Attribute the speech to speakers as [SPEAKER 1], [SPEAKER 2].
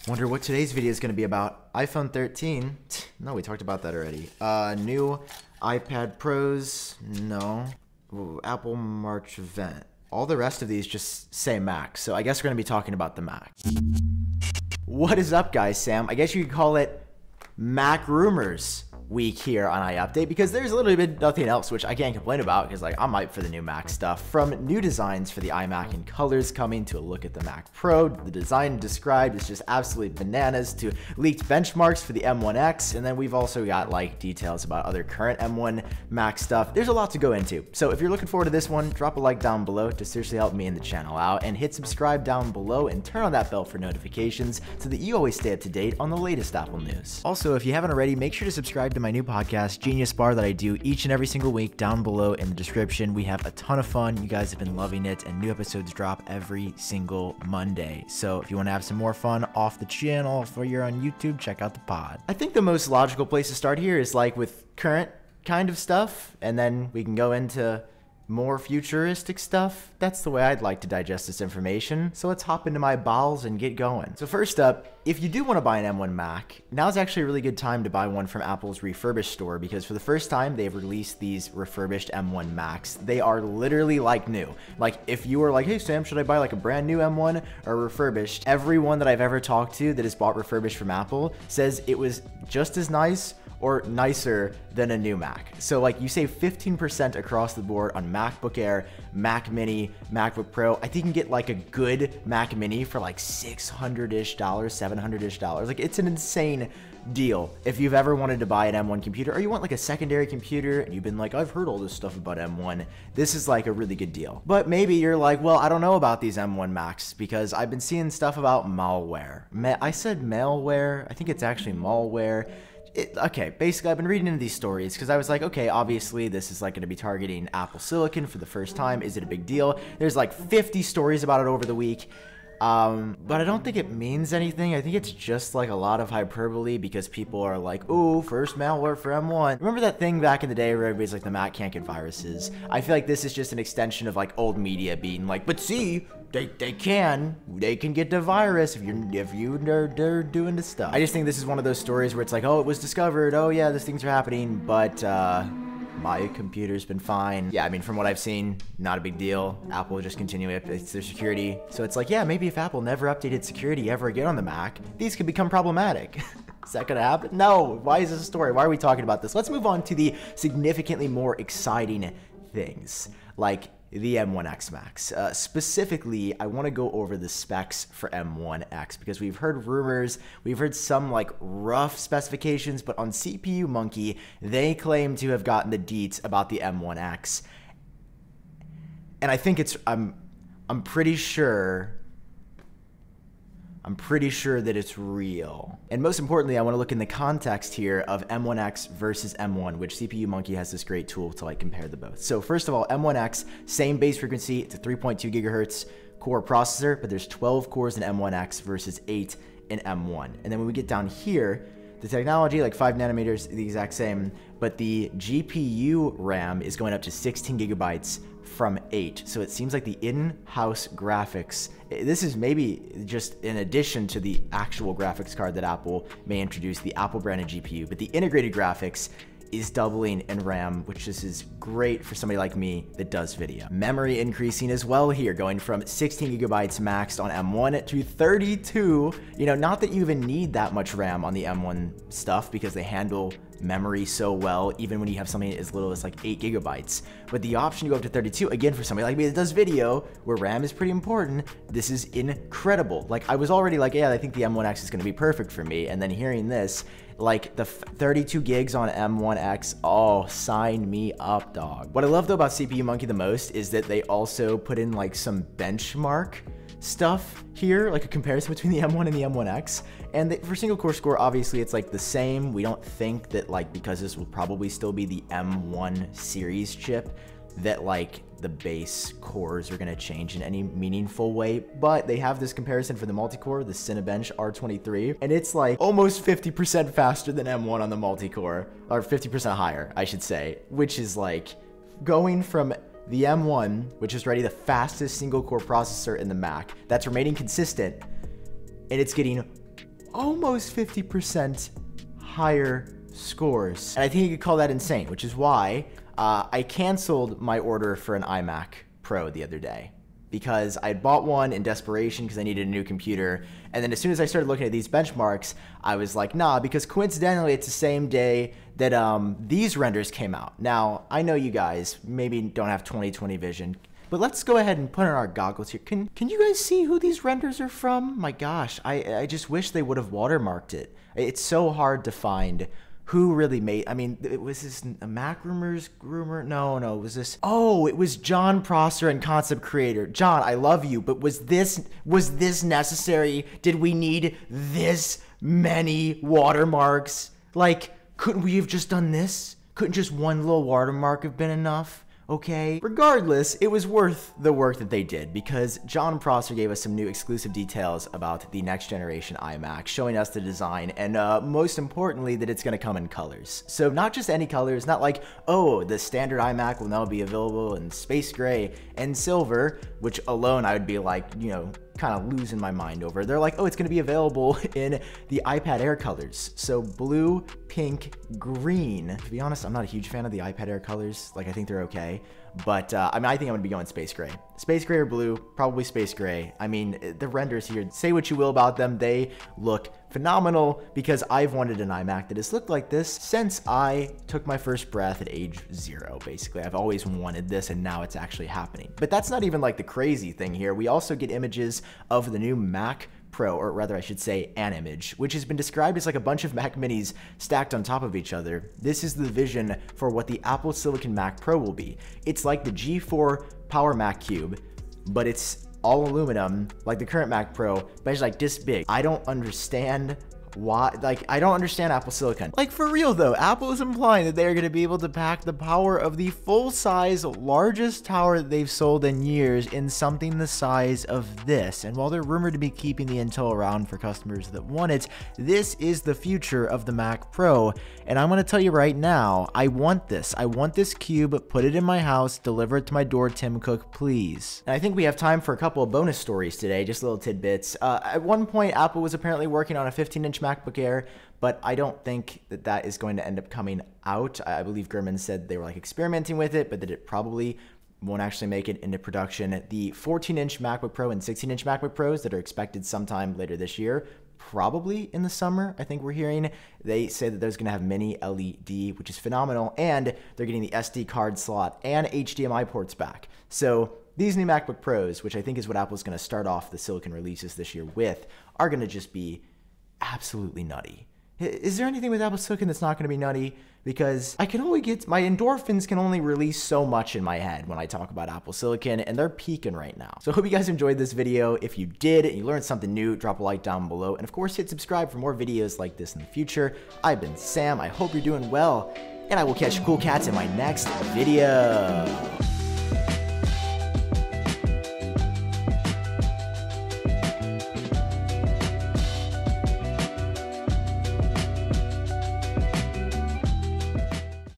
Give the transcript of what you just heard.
[SPEAKER 1] Wonder what today's video is going to be about. iPhone 13. No, we talked about that already. New iPad Pros. No. Ooh, Apple March event. All the rest of these just say Mac, so I guess we're going to be talking about the Mac. What is up, guys? Sam. I guess you could call it Mac Rumors week here on iUpdate, because there's a little bit nothing else, which I can't complain about because like I'm hyped for the new Mac stuff. From new designs for the iMac and colors coming to a look at the Mac Pro, the design described is just absolutely bananas, to leaked benchmarks for the M1X, and then we've also got like details about other current M1 Mac stuff. There's a lot to go into, so if you're looking forward to this one, drop a like down below to seriously help me and the channel out, and hit subscribe down below and turn on that bell for notifications so that you always stay up to date on the latest Apple news. Also, if you haven't already, make sure to subscribe to my new podcast, Genius Bar, that I do each and every single week. Down below in the description. We have a ton of fun. You guys have been loving it, and new episodes drop every single Monday. So if you want to have some more fun off the channel, if you're on YouTube, check out the pod. I think the most logical place to start here is like with current kind of stuff, and then we can go into more futuristic stuff. That's the way I'd like to digest this information. So let's hop into my bowels and get going. So first up, if you do want to buy an M1 Mac, now's actually a really good time to buy one from Apple's refurbished store, because for the first time they've released these refurbished M1 Macs. They are literally like new. Like if you were like, hey Sam, should I buy like a brand new M1 or refurbished? Everyone that I've ever talked to that has bought refurbished from Apple says it was just as nice or nicer than a new Mac. So like you save 15% across the board on MacBook Air, Mac Mini, MacBook Pro. I think you can get like a good Mac Mini for like $600-ish, $700-ish. Like it's an insane deal if you've ever wanted to buy an M1 computer, or you want like a secondary computer and you've been like, I've heard all this stuff about M1. This is like a really good deal. But maybe you're like, well, I don't know about these M1 Macs because I've been seeing stuff about malware. I said malware. I think it's actually malware. Okay, basically I've been reading into these stories because I was like, okay, obviously this is like going to be targeting Apple Silicon for the first time. Is it a big deal? There's like 50 stories about it over the week. But I don't think it means anything. I think it's just like a lot of hyperbole because people are like, ooh, first malware for M1. Remember that thing back in the day where everybody's like, the Mac can't get viruses? I feel like this is just an extension of like old media being like, but see, they can get the virus if they're doing this stuff. I just think this is one of those stories where it's like, oh, it was discovered. Oh yeah, these things are happening, but my computer's been fine. Yeah, I mean, from what I've seen, not a big deal. Apple will just continue it. It's their security. So it's like, yeah, maybe if Apple never updated security ever again on the Mac, these could become problematic. Is that gonna happen? No. Why is this a story? Why are we talking about this? Let's move on to the significantly more exciting things, like the M1X Macs. Specifically, I want to go over the specs for M1X because we've heard rumors, we've heard some like rough specifications, but on CPU Monkey, they claim to have gotten the deets about the M1X. And I think it's, I'm pretty sure that it's real. And most importantly, I want to look in the context here of M1X versus M1, which CPU Monkey has this great tool to like compare the both. So first of all, M1X, same base frequency, it's a 3.2 gigahertz core processor, but there's 12 cores in M1X versus 8 in M1. And then when we get down here, the technology, like 5 nanometers, the exact same, but the GPU RAM is going up to 16 gigabytes from 8. So it seems like the in-house graphics, this is maybe just in addition to the actual graphics card that Apple may introduce, the Apple branded GPU, but the integrated graphics is doubling in RAM, which is great for somebody like me that does video. Memory increasing as well here, going from 16 gigabytes maxed on M1 to 32. You know, not that you even need that much RAM on the M1 stuff because they handle memory so well, even when you have something as little as like 8 gigabytes. But the option to go up to 32, again, for somebody like me that does video, where RAM is pretty important, this is incredible. Like, I was already like, yeah, I think the M1X is gonna be perfect for me, and then hearing this, like the 32 gigs on M1X, oh, sign me up, dog. What I love though about CPU Monkey the most is that they also put in like some benchmark stuff here, like a comparison between the M1 and the M1X. And for single core score, obviously it's like the same. We don't think that like, because this will probably still be the M1 series chip, that like the base cores are going to change in any meaningful way, but they have this comparison for the multi-core, the Cinebench R23, and it's like almost 50% faster than M1 on the multi-core, or 50% higher, I should say, which is like going from the M1, which is already the fastest single core processor in the Mac, that's remaining consistent, and it's getting almost 50% higher scores. And I think you could call that insane, which is why I canceled my order for an iMac Pro the other day, because I had bought one in desperation because I needed a new computer. And then as soon as I started looking at these benchmarks, I was like, nah, because coincidentally, it's the same day that these renders came out. Now, I know you guys maybe don't have 20/20 vision, but let's go ahead and put on our goggles here. Can you guys see who these renders are from? My gosh, I just wish they would have watermarked it. It's so hard to find who really made, I mean, was this a Mac rumors rumor? No, it was this, oh, it was John Prosser and concept creator. John, I love you, but was this necessary? Did we need this many watermarks? Like, couldn't we have just done this? Couldn't just one little watermark have been enough? Okay. Regardless, it was worth the work that they did, because John Prosser gave us some new exclusive details about the next generation iMac, showing us the design, and most importantly, that it's going to come in colors. So not just any colors, not like, oh, the standard iMac will now be available in space gray and silver, which alone I would be like, you know, kind of losing my mind over. They're like, oh, it's going to be available in the iPad Air colors. So blue, pink, green. To be honest, I'm not a huge fan of the iPad Air colors. Like, I think they're okay. But, I mean, I think I'm going to be going space gray. Space gray or blue, probably space gray. I mean, the renders here, say what you will about them, they look phenomenal, because I've wanted an iMac that has looked like this since I took my first breath at age 0, basically. I've always wanted this, and now it's actually happening. But that's not even like the crazy thing here. We also get images of the new Mac Pro, or rather I should say an image, which has been described as like a bunch of Mac Minis stacked on top of each other. This is the vision for what the Apple Silicon Mac Pro will be. It's like the G4 Power Mac Cube, but it's all aluminum, like the current Mac Pro, but it's like this big. I don't understand why, like, I don't understand Apple Silicon. Like, for real though, Apple is implying that they're going to be able to pack the power of the full-size, largest tower that they've sold in years in something the size of this. And while they're rumored to be keeping the Intel around for customers that want it, this is the future of the Mac Pro. And I'm going to tell you right now, I want this. I want this cube, put it in my house, deliver it to my door, Tim Cook, please. And I think we have time for a couple of bonus stories today, just little tidbits. At one point, Apple was apparently working on a 15-inch MacBook Air, but I don't think that that is going to end up coming out. I believe Gurman said they were like experimenting with it, but that it probably won't actually make it into production. The 14-inch MacBook Pro and 16-inch MacBook Pros that are expected sometime later this year, probably in the summer, I think we're hearing, they say that there's going to have mini LED, which is phenomenal, and they're getting the SD card slot and HDMI ports back. So these new MacBook Pros, which I think is what Apple's going to start off the silicon releases this year with, are going to just be absolutely nutty. Is there anything with Apple Silicon that's not going to be nutty? Because I can only get, my endorphins can only release so much in my head when I talk about Apple Silicon, and they're peaking right now. So I hope you guys enjoyed this video. If you did and you learned something new, drop a like down below, and of course hit subscribe for more videos like this in the future. I've been Sam, I hope you're doing well, and I will catch cool cats in my next video.